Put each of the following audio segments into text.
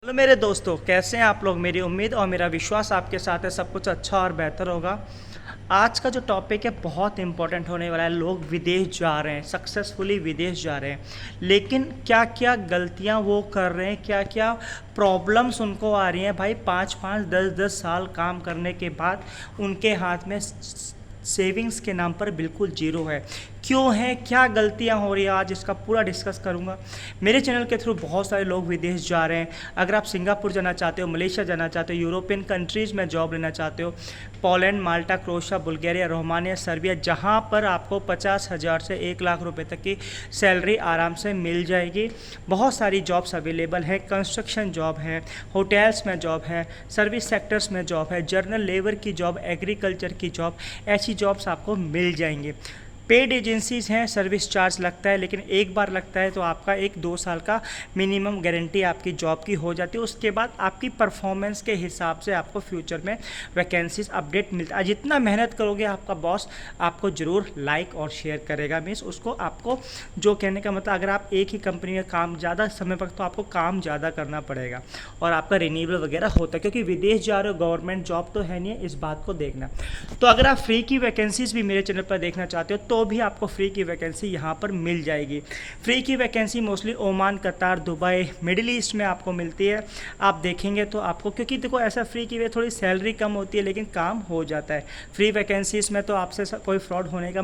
Hello मेरे दोस्तों, कैसे हैं आप लोग। मेरी उम्मीद और मेरा विश्वास आपके साथ है सब कुछ अच्छा और बेहतर होगा। आज का जो टॉपिक है बहुत इंपॉर्टेंट होने वाला है। लोग विदेश जा रहे हैं, सक्सेसफुली विदेश जा रहे हैं, लेकिन क्या क्या गलतियां वो कर रहे हैं, क्या क्या प्रॉब्लम्स उनको आ रही हैं। भाई 5-5 10-10 साल काम करने के बाद उनके हाथ में सेविंग्स के नाम पर बिल्कुल जीरो है। क्यों है, क्या गलतियां हो रही है, आज इसका पूरा डिस्कस करूंगा। मेरे चैनल के थ्रू बहुत सारे लोग विदेश जा रहे हैं। अगर आप सिंगापुर जाना चाहते हो, मलेशिया जाना चाहते हो, यूरोपियन कंट्रीज़ में जॉब लेना चाहते हो, पोलैंड, माल्टा, क्रोएशिया, बुल्गारिया, रोमानिया, सर्बिया, जहां पर आपको 50,000 से 1 लाख रुपए तक की सैलरी आराम से मिल जाएगी। बहुत सारी जॉब्स अवेलेबल हैं। कंस्ट्रक्शन जॉब है, होटल्स में जॉब है, सर्विस सेक्टर्स में जॉब है, जर्नल लेबर की जॉब, एग्रीकल्चर की जॉब, ऐसी जॉब्स आपको मिल जाएंगी। पेड एजेंसीज़ हैं, सर्विस चार्ज लगता है, लेकिन एक बार लगता है तो आपका 1-2 साल का मिनिमम गारंटी आपकी जॉब की हो जाती है। उसके बाद आपकी परफॉर्मेंस के हिसाब से आपको फ्यूचर में वैकेंसीज अपडेट मिलता है। जितना मेहनत करोगे आपका बॉस आपको ज़रूर लाइक और शेयर करेगा। मीन्स उसको आपको जो कहने का मतलब, अगर आप एक ही कंपनी में काम ज़्यादा समय पर, तो आपको काम ज़्यादा करना पड़ेगा और आपका रिन्यूएबल वगैरह होता है, क्योंकि विदेश जा रहे हो, गवर्नमेंट जॉब तो है नहीं है, इस बात को देखना। तो अगर आप फ्री की वैकेंसीज भी मेरे चैनल पर देखना चाहते हो तो भी आपको फ्री की वैकेंसी यहाँ पर मिल जाएगी। फ्री की वैकेंसी मोस्टली ओमान, कतार, दुबई, मिडिल ईस्ट में आपको मिलती है। आप देखेंगे तो आपको, क्योंकि देखो ऐसा फ्री की वे थोड़ी सैलरी कम होती है लेकिन काम हो जाता है। फ्री वैकेंसीज में तो आपसे कोई फ्रॉड होने का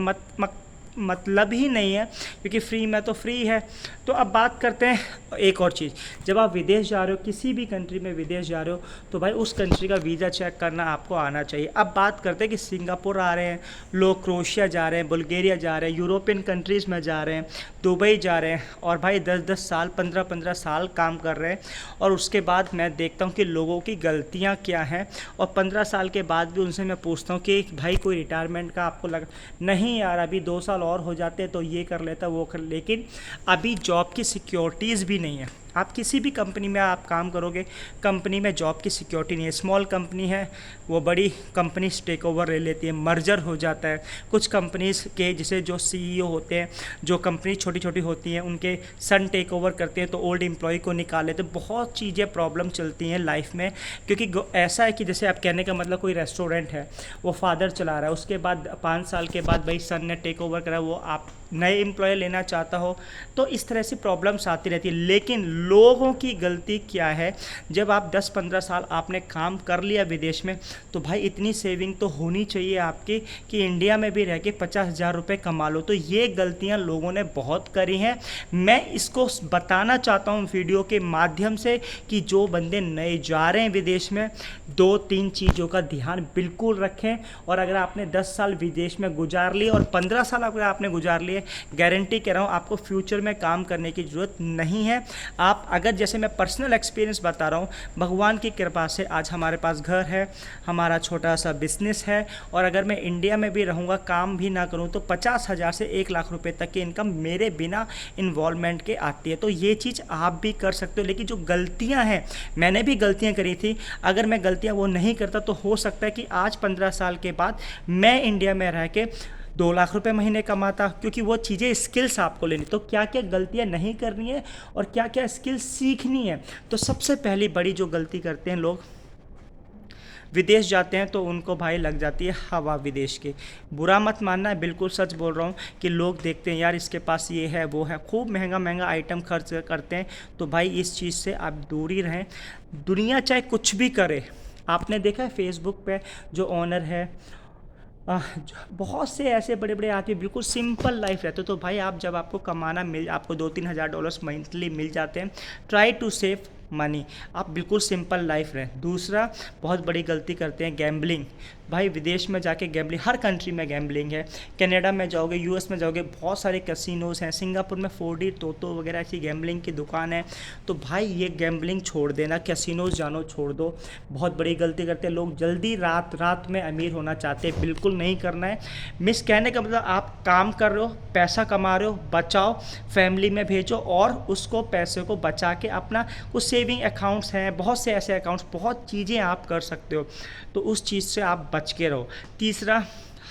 मतलब ही नहीं है, क्योंकि फ्री में तो फ्री है। तो अब बात करते हैं एक और चीज़। जब आप विदेश जा रहे हो, किसी भी कंट्री में विदेश जा रहे हो, तो भाई उस कंट्री का वीज़ा चेक करना आपको आना चाहिए। अब बात करते हैं कि सिंगापुर आ रहे हैं लोग, क्रोएशिया जा रहे हैं, बुल्गारिया जा रहे हैं, यूरोपियन कंट्रीज़ में जा रहे हैं, दुबई जा रहे हैं, और भाई 10-10 साल, 15-15 साल काम कर रहे हैं। और उसके बाद मैं देखता हूँ कि लोगों की गलतियाँ क्या हैं, और 15 साल के बाद भी उनसे मैं पूछता हूँ कि भाई कोई रिटायरमेंट का आपको लगा, नहीं यार अभी 2 साल और हो जाते तो ये कर लेता वो कर, लेकिन अभी जॉब की सिक्योरिटीज़ भी नहीं है। आप किसी भी कंपनी में आप काम करोगे, कंपनी में जॉब की सिक्योरिटी नहीं है। स्मॉल कंपनी है, वो बड़ी कंपनीज टेक ओवर ले लेती है, मर्जर हो जाता है। कुछ कंपनीज़ के जैसे जो सीईओ होते हैं, जो कंपनी छोटी छोटी होती हैं, उनके सन टेक ओवर करते हैं तो ओल्ड एम्प्लॉय को निकाल लेते हैं। बहुत चीज़ें प्रॉब्लम चलती हैं लाइफ में, क्योंकि ऐसा है कि जैसे आप कहने का मतलब, कोई रेस्टोरेंट है, वो फादर चला रहा है, उसके बाद 5 साल के बाद भाई सन ने टेक ओवर करा, वो आप नए एम्प्लॉय लेना चाहता हो, तो इस तरह से प्रॉब्लम्स आती रहती है। लेकिन लोगों की गलती क्या है, जब आप 10-15 साल आपने काम कर लिया विदेश में, तो भाई इतनी सेविंग तो होनी चाहिए आपकी कि इंडिया में भी रह के 50,000 रुपये कमा लो। तो ये गलतियां लोगों ने बहुत करी हैं। मैं इसको बताना चाहता हूँ वीडियो के माध्यम से कि जो बंदे नए जा रहे हैं विदेश में, 2-3 चीज़ों का ध्यान बिल्कुल रखें। और अगर आपने 10 साल विदेश में गुजार लिए और 15 साल अगर आपने गुजार लिए, गारंटी कह रहा हूँ आपको फ्यूचर में काम करने की ज़रूरत नहीं है। आप अगर, जैसे मैं पर्सनल एक्सपीरियंस बता रहा हूँ, भगवान की कृपा से आज हमारे पास घर है, हमारा छोटा सा बिजनेस है, और अगर मैं इंडिया में भी रहूँगा, काम भी ना करूँ, तो 50,000 से 1 लाख रुपए तक की इनकम मेरे बिना इन्वॉल्वमेंट के आती है। तो ये चीज़ आप भी कर सकते हो। लेकिन जो गलतियाँ हैं, मैंने भी गलतियाँ करी थी, अगर मैं गलतियाँ वो नहीं करता तो हो सकता है कि आज 15 साल के बाद मैं इंडिया में रह के 2 लाख रुपए महीने कमाता, क्योंकि वो चीज़ें, स्किल्स आपको लेनी। तो क्या क्या गलतियां नहीं करनी है और क्या क्या स्किल्स सीखनी है। तो सबसे पहली बड़ी जो गलती करते हैं लोग, विदेश जाते हैं तो उनको भाई लग जाती है हवा विदेश की। बुरा मत मानना है, बिल्कुल सच बोल रहा हूँ कि लोग देखते हैं यार इसके पास ये है वो है, खूब महंगा महंगा आइटम खर्च करते हैं। तो भाई इस चीज़ से आप दूरी रहें। दुनिया चाहे कुछ भी करे, आपने देखा है फेसबुक पे जो ओनर है, बहुत से ऐसे बड़े बड़े आदमी बिल्कुल सिंपल लाइफ रहते। तो भाई आप जब आपको कमाना मिल, आपको 2-3 हज़ार डॉलर्स मंथली मिल जाते हैं, ट्राई टू सेव मनी। आप बिल्कुल सिंपल लाइफ रहें। दूसरा, बहुत बड़ी गलती करते हैं गैम्बलिंग। भाई विदेश में जाके गैम्बलिंग, हर कंट्री में गैम्बलिंग है। कनाडा में जाओगे, यूएस में जाओगे, बहुत सारे कैसीनोज हैं। सिंगापुर में 4D तोतो वगैरह ऐसी गैम्बलिंग की दुकान है। तो भाई ये गैम्बलिंग छोड़ देना, कैसीनोज जानो छोड़ दो। बहुत बड़ी गलती करते हैं लोग, जल्दी रात रात में अमीर होना चाहते हैं, बिल्कुल नहीं करना है। मिस कहने का मतलब, आप काम कर रहे हो, पैसा कमा रहे हो, बचाओ, फैमिली में भेजो, और उसको पैसे को बचा के अपना कुछ सेविंग अकाउंट्स हैं, बहुत से ऐसे अकाउंट्स, बहुत चीज़ें आप कर सकते हो। तो उस चीज़ से आप बच के रहो। तीसरा,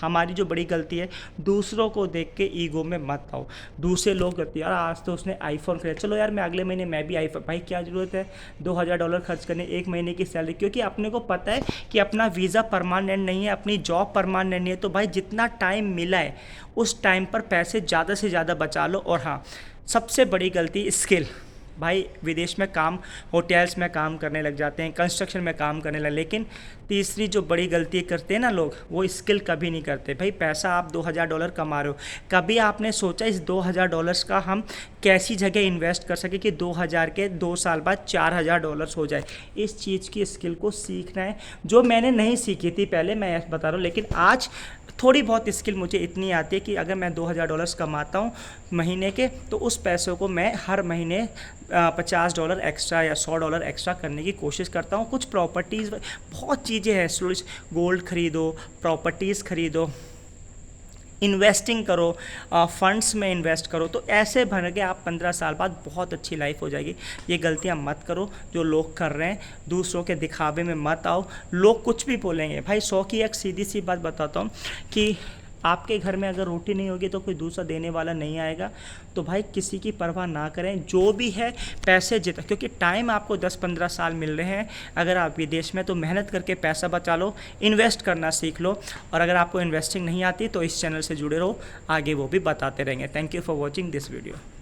हमारी जो बड़ी गलती है, दूसरों को देख के ईगो में मत आओ। दूसरे लोग कहते हैं यार आज तो उसने आईफोन खरीदा, चलो यार मैं अगले महीने मैं भी आईफोन, भाई क्या ज़रूरत है $2000 खर्च करने एक महीने की सैलरी? क्योंकि अपने को पता है कि अपना वीज़ा परमानेंट नहीं है, अपनी जॉब परमानेंट नहीं है। तो भाई जितना टाइम मिला है उस टाइम पर पैसे ज़्यादा से ज़्यादा बचा लो। और हाँ, सबसे बड़ी गलती स्किल। भाई विदेश में काम, होटल्स में काम करने लग जाते हैं, कंस्ट्रक्शन में काम करने लगे, लेकिन तीसरी जो बड़ी गलती करते हैं ना लोग, वो स्किल कभी नहीं करते। भाई पैसा आप $2000 कमा रहे हो, कभी आपने सोचा इस $2000 का हम कैसी जगह इन्वेस्ट कर सके कि 2000 के 2 साल बाद $4000 हो जाए? इस चीज़ की स्किल को सीखना है, जो मैंने नहीं सीखी थी पहले, मैं बता रहा हूँ। लेकिन आज थोड़ी बहुत स्किल मुझे इतनी आती है कि अगर मैं $2000 कमाता हूँ महीने के, तो उस पैसों को मैं हर महीने $50 एक्स्ट्रा या $100 एक्स्ट्रा करने की कोशिश करता हूँ। कुछ प्रॉपर्टीज़, बहुत चीज़ें हैं, गोल्ड खरीदो, प्रॉपर्टीज़ खरीदो, इन्वेस्टिंग करो, फंड्स में इन्वेस्ट करो, तो ऐसे भर के आप 15 साल बाद बहुत अच्छी लाइफ हो जाएगी। ये गलतियाँ मत करो जो लोग कर रहे हैं, दूसरों के दिखावे में मत आओ। लोग कुछ भी बोलेंगे भाई। 100 की एक सीधी सी बात बताता हूँ कि आपके घर में अगर रोटी नहीं होगी तो कोई दूसरा देने वाला नहीं आएगा। तो भाई किसी की परवाह ना करें, जो भी है पैसे जितना, क्योंकि टाइम आपको 10-15 साल मिल रहे हैं। अगर आप विदेश में, तो मेहनत करके पैसा बचा लो, इन्वेस्ट करना सीख लो। और अगर आपको इन्वेस्टिंग नहीं आती तो इस चैनल से जुड़े रहो, आगे वो भी बताते रहेंगे। Thank you for watching this video.